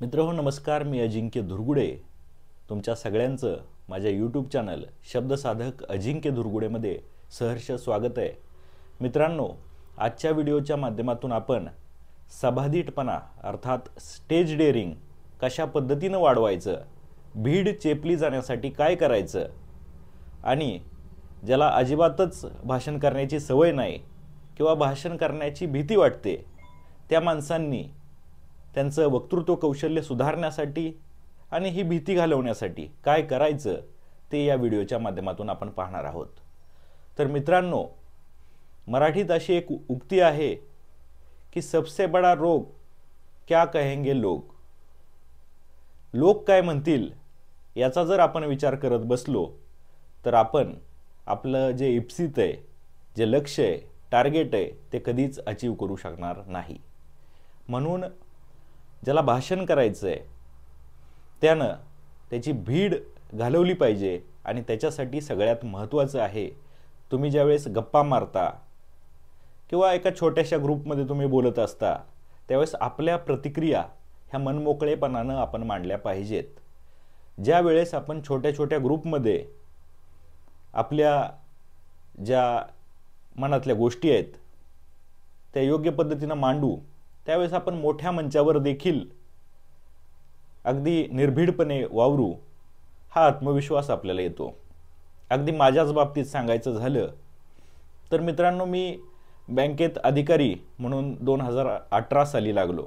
मित्रहो नमस्कार, मी अजिंक्य धुरगुडे तुमच्या सगळ्यांचं माझ्या यूट्यूब चॅनल शब्दसाधक अजिंक्य धुरगुडेमध्ये सहर्ष स्वागत आहे। मित्रांनो, आजच्या व्हिडिओच्या माध्यमातून आपण सभाधीटपणा अर्थात स्टेज डेअरिंग कशा पद्धतीने वाढवायचं, भीड चेपली जाण्यासाठी काय करायचं आणि ज्याला अजिबातच भाषण करण्याची सवय नाही किंवा भाषण करण्याची भीती वाटते त्या माणसांनी त्यांचं वक्तृत्व कौशल्य सुधारण्यासाठी आणि ही भीती घालवण्यासाठी काय करायचं ते या व्हिडिओच्या माध्यमातून आपण पाहणार आहोत। तर मित्रांनो, मराठीत अशी एक उक्ती आहे की सबसे बड़ा रोग क्या कहेंगे लोग। लोक काय म्हणतील याचा जर आपण विचार करत बसलो तर आपण आपलं जे इप्सित आहे, जे लक्ष्य आहे, टार्गेट आहे ते कधीच अचीव करू शकणार नाही। म्हणून ज्याला भाषण करायचं आहे त्यानं त्याची भीड घालवली पाहिजे आणि त्याच्यासाठी सगळ्यात महत्त्वाचं आहे तुम्ही ज्यावेळेस गप्पा मारता किंवा एका छोट्याशा ग्रुपमध्ये तुम्ही बोलत असता त्यावेळेस आपल्या प्रतिक्रिया ह्या मनमोकळेपणाने आपण मांडल्या पाहिजेत। ज्या वेळेस आपण छोट्या छोट्या ग्रुपमध्ये आपल्या ज्या मनातल्या गोष्टी आहेत त्या योग्य पद्धतीने मांडू त्यावेळेस आपण मोठ्या मंचावर देखील अगदी निर्भीडपणे वावरू हा आत्मविश्वास आपल्याला येतो। अगदी माझ्याच बाबतीत सांगायचं झालं तर मित्रांनो, मी बँकेत अधिकारी म्हणून 2018 साली लागलो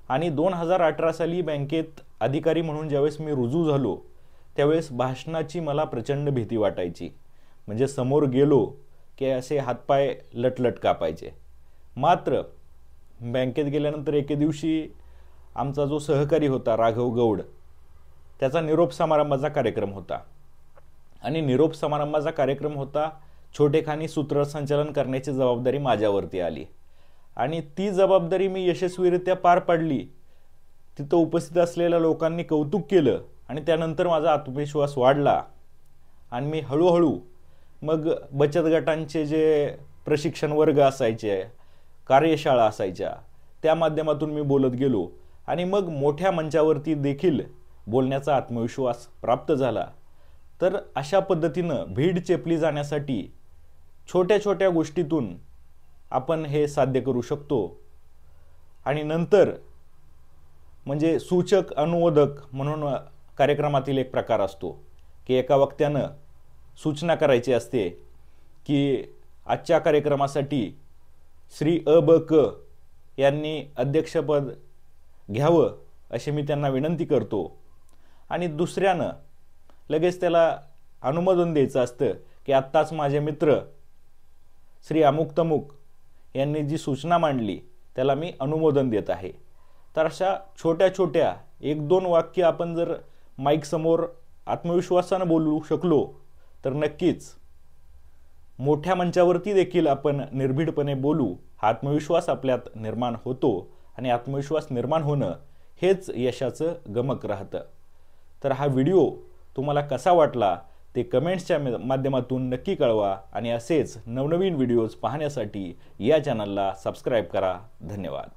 आणि 2018 साली बँकेत अधिकारी म्हणून ज्यावेळेस मी रुजू झालो त्यावेळेस भाषणाची मला प्रचंड भीती वाटायची। म्हणजे समोर गेलो की असे हातपाय लटलट कापायचे। मात्र बँकेत गेल्यानंतर एके दिवशी आमचा जो सहकारी होता राघव गौड त्याचा निरोप समारंभाचा कार्यक्रम होता आणि निरोप समारंभाचा कार्यक्रम होता, छोटेखानी सूत्रसंचालन करण्याची जबाबदारी माझ्यावरती आली आणि ती जबाबदारी मी यशस्वीरित्या पार पाडली। तिथं उपस्थित असलेल्या लोकांनी कौतुक केलं आणि त्यानंतर माझा आत्मविश्वास वाढला आणि मी हळूहळू मग बचत गटांचे जे प्रशिक्षण वर्ग असायचे, कार्यशाळा असायच्या त्या माध्यमातून मी बोलत गेलो आणि मग मोठ्या मंचावरती देखील बोलण्याचा आत्मविश्वास प्राप्त झाला। तर अशा पद्धतीनं भीड चेपली जाण्यासाठी छोट्या छोट्या गोष्टीतून आपण हे साध्य करू शकतो आणि नंतर म्हणजे सूचक अनुमोदक म्हणून कार्यक्रमातील एक प्रकार असतो की एका वक्त्यानं सूचना करायची असते की आजच्या कार्यक्रमासाठी श्री अ ब क यांनी अध्यक्षपद घ्यावं अशी मी त्यांना विनंती करतो आणि दुसऱ्यानं लगेच त्याला अनुमोदन द्यायचं असतं की आत्ताच माझे मित्र श्री अमुक तमुक यांनी जी सूचना मांडली त्याला मी अनुमोदन देत आहे। तर अशा छोट्या छोट्या 1-2 वाक्य आपण जर माईक समोर आत्मविश्वासानं बोलू शकलो तर नक्कीच मोठ्या मंचावरती देखील आपण निर्भीडपणे बोलू, हा आत्मविश्वास आपल्यात निर्माण होतो आणि आत्मविश्वास निर्माण होणं हेच यशाचं गमक राहतं। तर हा व्हिडिओ तुम्हाला कसा वाटला ते कमेंट्सच्या माध्यमातून नक्की कळवा आणि असेच नवनवीन व्हिडिओज पाहण्यासाठी या चॅनलला सबस्क्राईब करा। धन्यवाद।